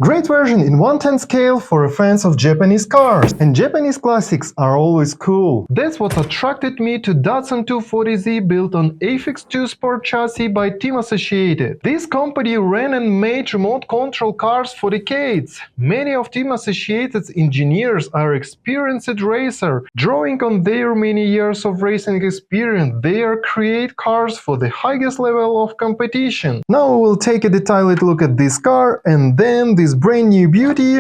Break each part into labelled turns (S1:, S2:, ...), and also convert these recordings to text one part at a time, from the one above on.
S1: Great version in 1/10 scale for fans of Japanese cars, and Japanese classics are always cool. That's what attracted me to Datsun 240Z built on Apex2 Sport chassis by Team Associated. This company ran and made remote control cars for decades. Many of Team Associated's engineers are experienced racers. Drawing on their many years of racing experience, they create cars for the highest level of competition. Now we will take a detailed look at this car, and then this brand new beauty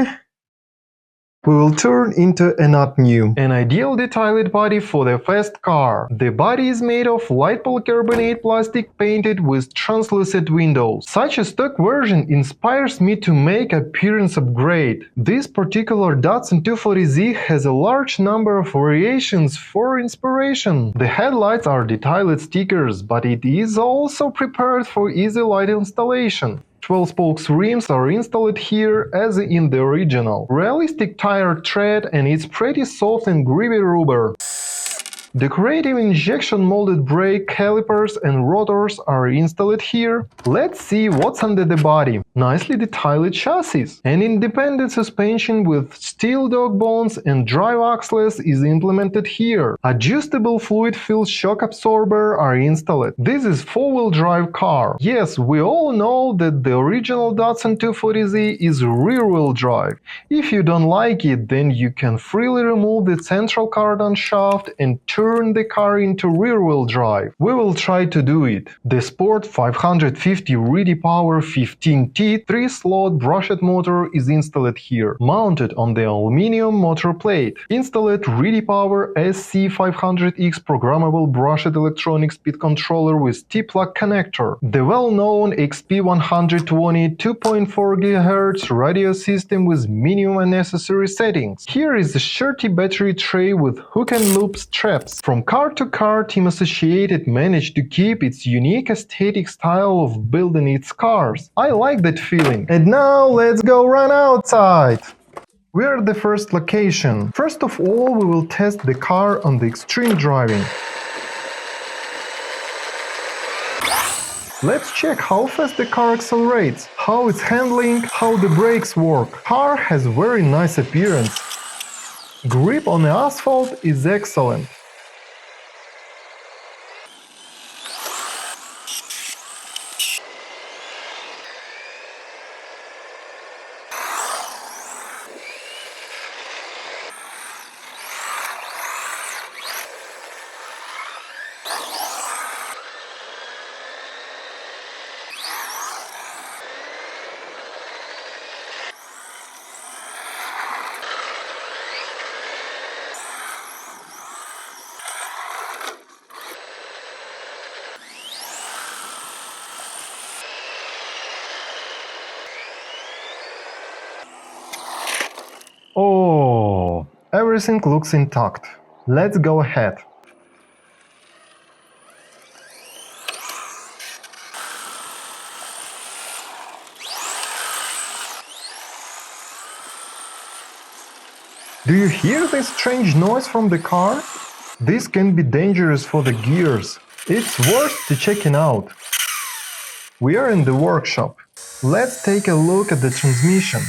S1: we will turn into a not new. An ideal detailed body for the fast car. The body is made of light polycarbonate plastic painted with translucent windows. Such a stock version inspires me to make appearance upgrade. This particular Datsun 240Z has a large number of variations for inspiration. The headlights are detailed stickers, but it is also prepared for easy light installation. 12-spokes rims are installed here as in the original. Realistic tire tread, and it's pretty soft and grippy rubber. Decorative injection molded brake calipers and rotors are installed here. Let's see what's under the body. Nicely detailed chassis. An independent suspension with steel dog bones and drive axles is implemented here. Adjustable fluid-filled shock absorber are installed. This is four-wheel drive car. Yes, we all know that the original Datsun 240Z is rear-wheel drive. If you don't like it, then you can freely remove the central cardan shaft and turn the car into rear-wheel drive. We will try to do it. The Sport 550 Ready Power 15T 3-slot brushed motor is installed here, mounted on the aluminum motor plate. Installed Ready Power SC500X programmable brushed electronic speed controller with T-plug connector. The well-known XP120 2.4 GHz radio system with minimum unnecessary settings. Here is a sturdy battery tray with hook and loop straps. From car to car, Team Associated managed to keep its unique aesthetic style of building its cars. I like that feeling. And now let's go run outside! We are at the first location. First of all, we will test the car on the extreme driving. Let's check how fast the car accelerates, how it's handling, how the brakes work. Car has very nice appearance. Grip on the asphalt is excellent. Oh, everything looks intact. Let's go ahead. Do you hear this strange noise from the car? This can be dangerous for the gears. It's worth to checking out. We are in the workshop. Let's take a look at the transmission.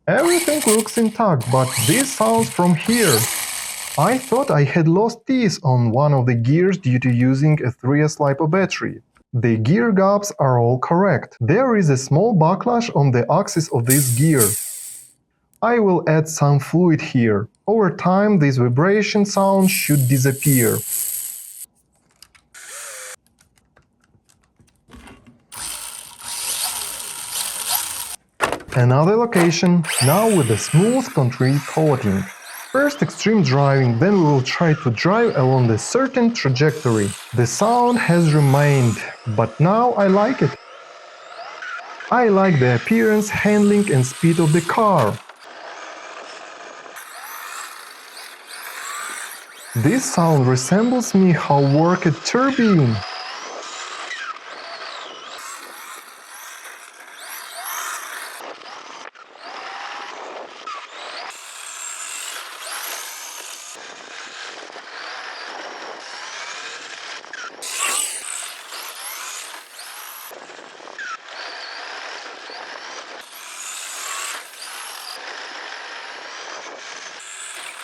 S1: Everything looks intact, but this sounds from here. I thought I had lost these on one of the gears due to using a 3S LiPo battery. The gear gobs are all correct. There is a small backlash on the axis of this gear. I will add some fluid here. Over time, this vibration sound should disappear. Another location, now with a smooth concrete coating. First extreme driving, then we will try to drive along a certain trajectory. The sound has remained, but now I like it. I like the appearance, handling and speed of the car. This sound resembles me how work a turbine.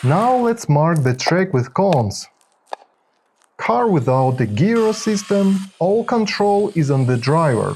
S1: Now let's mark the track with cones. Car without a gyro system, all control is on the driver.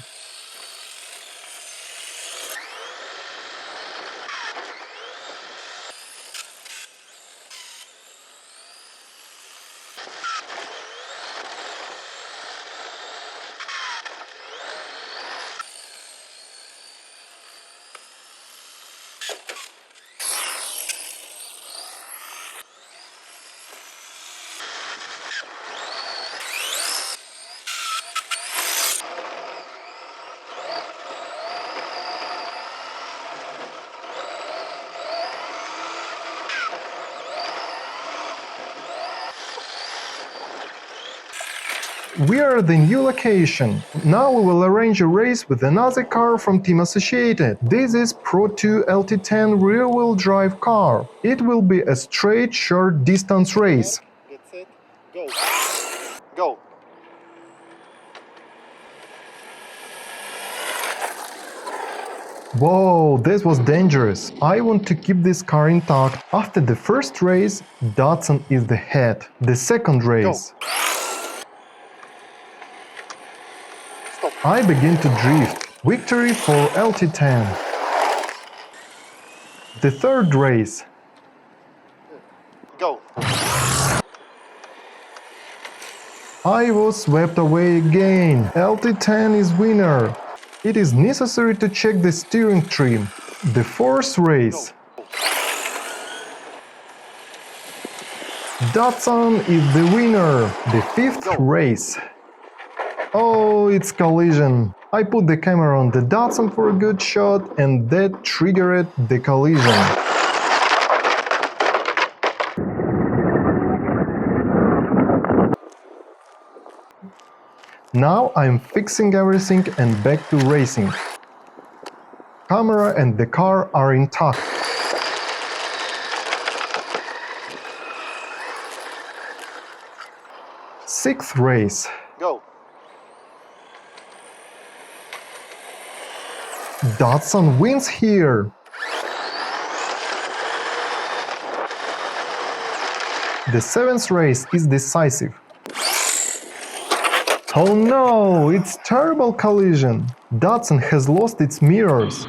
S1: We are at the new location. Now we will arrange a race with another car from Team Associated. This is Pro2 LT10 rear-wheel drive car. It will be a straight short distance race.
S2: Get set, go. Go.
S1: Whoa, this was dangerous. I want to keep this car intact. After the first race, Datsun is the head. The second race,
S2: Stop.
S1: I begin to drift. Victory for LT10. The third race,
S2: Go.
S1: I was swept away again. LT10 is winner. It is necessary to check the steering trim. The fourth race, Datsun is the winner. The fifth race. Oh, it's collision. I put the camera on the Datsun for a good shot and that triggered the collision. Now I'm fixing everything and back to racing. Camera and the car are intact. Sixth race.
S2: Go.
S1: Datsun wins here. The seventh race is decisive. Oh no, it's terrible collision. Datsun has lost its mirrors.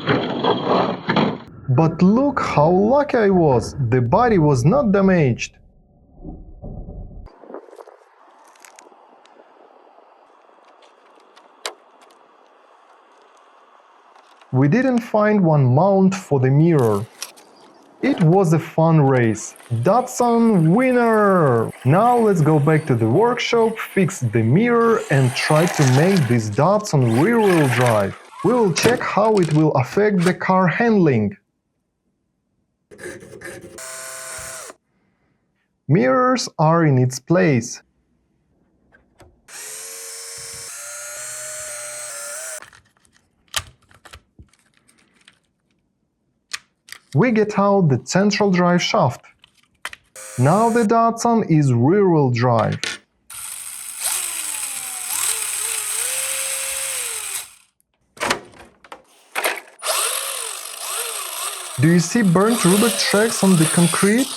S1: But look how lucky I was. The body was not damaged. We didn't find one mount for the mirror. It was a fun race. Datsun winner! Now let's go back to the workshop, fix the mirror and try to make this Datsun rear-wheel drive. We will check how it will affect the car handling. Mirrors are in its place. We get out the central drive shaft. Now the Datsun is rear-wheel drive. Do you see burnt rubber tracks on the concrete?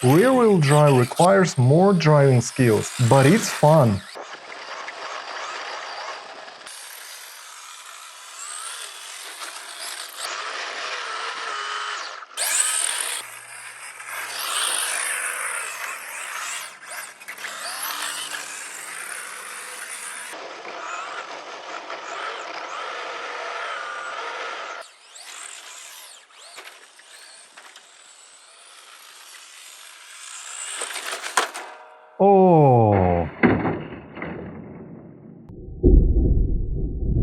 S1: Rear-wheel drive requires more driving skills, but it's fun. Oh!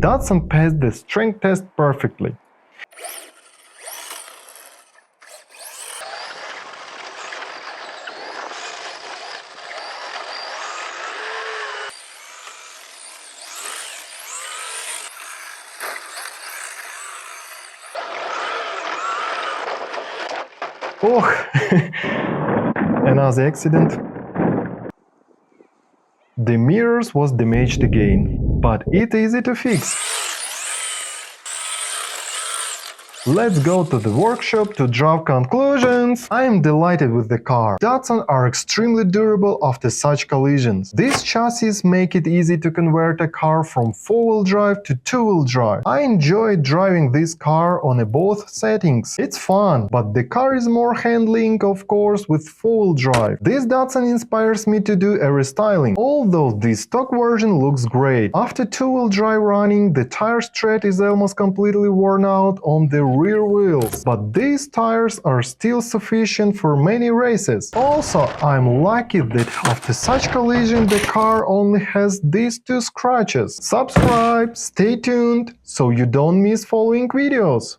S1: Datsun passed the strength test perfectly. Oh! Another accident. The mirrors was damaged again, but it's easy to fix. Let's go to the workshop to draw conclusions. I am delighted with the car. Datsun are extremely durable after such collisions. These chassis make it easy to convert a car from 4-wheel drive to 2-wheel drive. I enjoy driving this car on both settings. It's fun, but the car is more handling, of course, with 4-wheel drive. This Datsun inspires me to do a restyling, although the stock version looks great. After 2-wheel drive running, the tire tread is almost completely worn out on the rear wheels, but these tires are still sufficient for many races. Also, I'm lucky that after such collision the car only has these 2 scratches. Subscribe, stay tuned, so you don't miss following videos.